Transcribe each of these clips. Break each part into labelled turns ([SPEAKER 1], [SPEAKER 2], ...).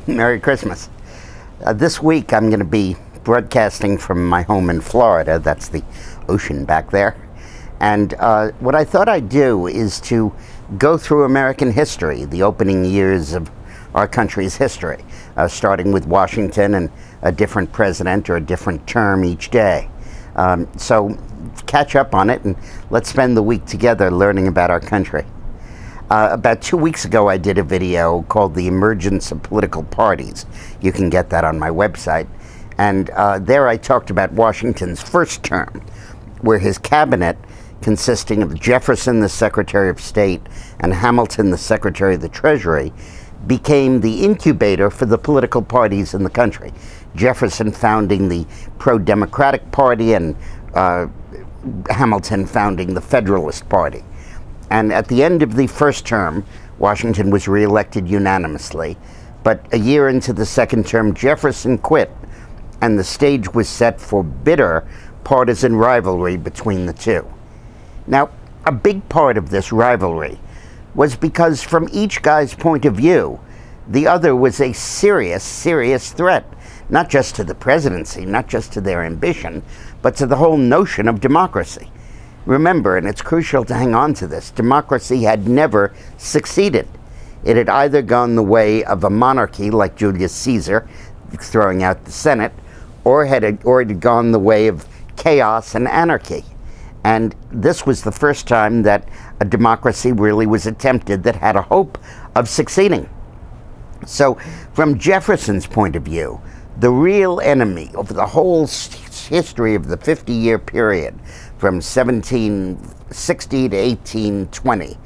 [SPEAKER 1] Merry Christmas. This week I'm going to be broadcasting from my home in Florida. That's the ocean back there. And what I thought I'd do is to go through American history, the opening years of our country's history, starting with Washington and a different president or a different term each day. So catch up on it and let's spend the week together learning about our country. About 2 weeks ago, I did a video called The Emergence of Political Parties. You can get that on my website. And there I talked about Washington's first term, where his cabinet, consisting of Jefferson, the Secretary of State, and Hamilton, the Secretary of the Treasury, became the incubator for the political parties in the country. Jefferson founding the pro-democratic party and Hamilton founding the Federalist Party. And at the end of the first term, Washington was reelected unanimously. But a year into the second term, Jefferson quit, and the stage was set for bitter partisan rivalry between the two. Now, a big part of this rivalry was because from each guy's point of view, the other was a serious, serious threat, not just to the presidency, not just to their ambition, but to the whole notion of democracy. Remember, and it's crucial to hang on to this, democracy had never succeeded. It had either gone the way of a monarchy like Julius Caesar, throwing out the Senate, or it had gone the way of chaos and anarchy. And this was the first time that a democracy really was attempted that had a hope of succeeding. So, from Jefferson's point of view, the real enemy of the whole history of the 50-year period, from 1760 to 1820,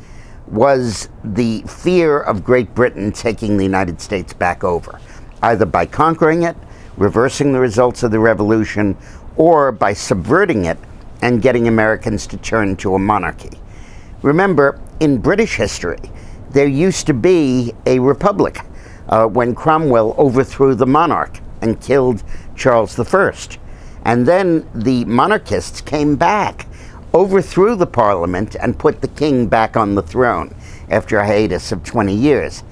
[SPEAKER 1] was the fear of Great Britain taking the United States back over, either by conquering it, reversing the results of the Revolution, or by subverting it and getting Americans to turn to a monarchy. Remember, in British history, there used to be a republic when Cromwell overthrew the monarch and killed Charles I. And then the monarchists came back, overthrew the parliament, and put the king back on the throne after a hiatus of 20 years.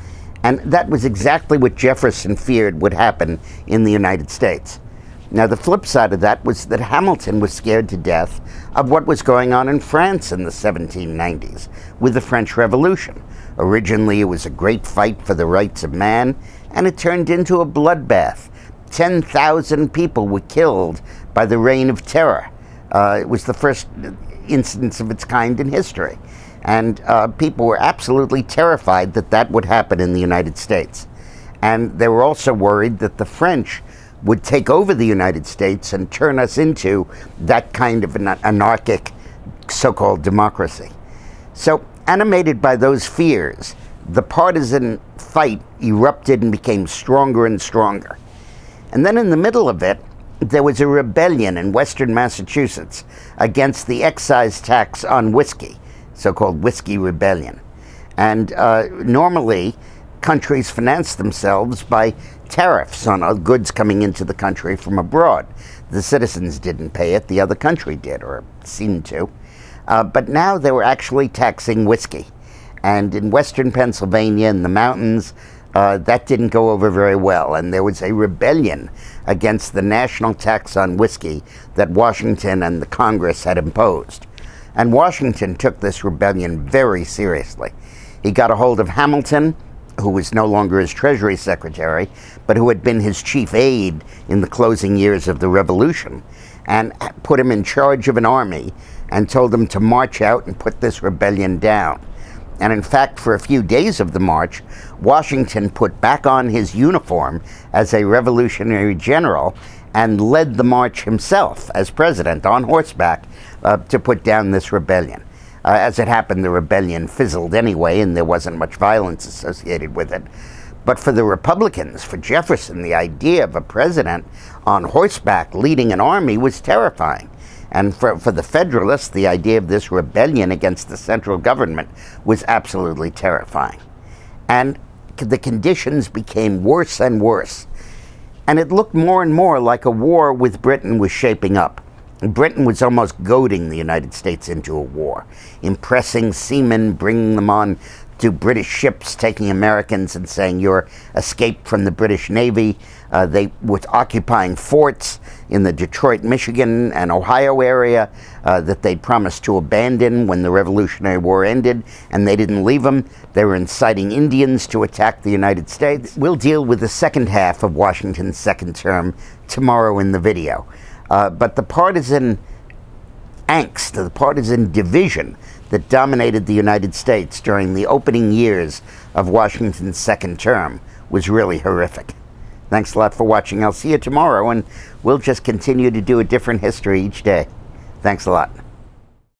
[SPEAKER 1] And that was exactly what Jefferson feared would happen in the United States. Now, the flip side of that was that Hamilton was scared to death of what was going on in France in the 1790s with the French Revolution. Originally, it was a great fight for the rights of man, and it turned into a bloodbath. 10,000 people were killed by the Reign of Terror. It was the first instance of its kind in history. And people were absolutely terrified that that would happen in the United States. And they were also worried that the French would take over the United States and turn us into that kind of an anarchic so-called democracy. So, animated by those fears, the partisan fight erupted and became stronger and stronger. And then in the middle of it, there was a rebellion in western Massachusetts against the excise tax on whiskey, so-called Whiskey Rebellion. And normally, countries finance themselves by tariffs on goods coming into the country from abroad. The citizens didn't pay it, the other country did, or seemed to. But now they were actually taxing whiskey. And in western Pennsylvania, in the mountains, that didn't go over very well, and there was a rebellion against the national tax on whiskey that Washington and the Congress had imposed. And Washington took this rebellion very seriously. He got a hold of Hamilton, who was no longer his Treasury Secretary, but who had been his chief aide in the closing years of the Revolution, and put him in charge of an army and told him to march out and put this rebellion down. And in fact, for a few days of the march, Washington put back on his uniform as a revolutionary general and led the march himself as president on horseback to put down this rebellion. As it happened, the rebellion fizzled anyway, and there wasn't much violence associated with it. But for the Republicans, for Jefferson, the idea of a president on horseback leading an army was terrifying. And for the Federalists, the idea of this rebellion against the central government was absolutely terrifying. And the conditions became worse and worse. And it looked more and more like a war with Britain was shaping up. Britain was almost goading the United States into a war, impressing seamen, bringing them on to British ships taking Americans and saying you're escaped from the British Navy. They were occupying forts in the Detroit, Michigan, and Ohio area that they'd promised to abandon when the Revolutionary War ended, and they didn't leave them. They were inciting Indians to attack the United States. We'll deal with the second half of Washington's second term tomorrow in the video. But the partisan angst, the partisan division that dominated the United States during the opening years of Washington's second term was really horrific. Thanks a lot for watching. I'll see you tomorrow, and we'll just continue to do a different history each day. Thanks a lot.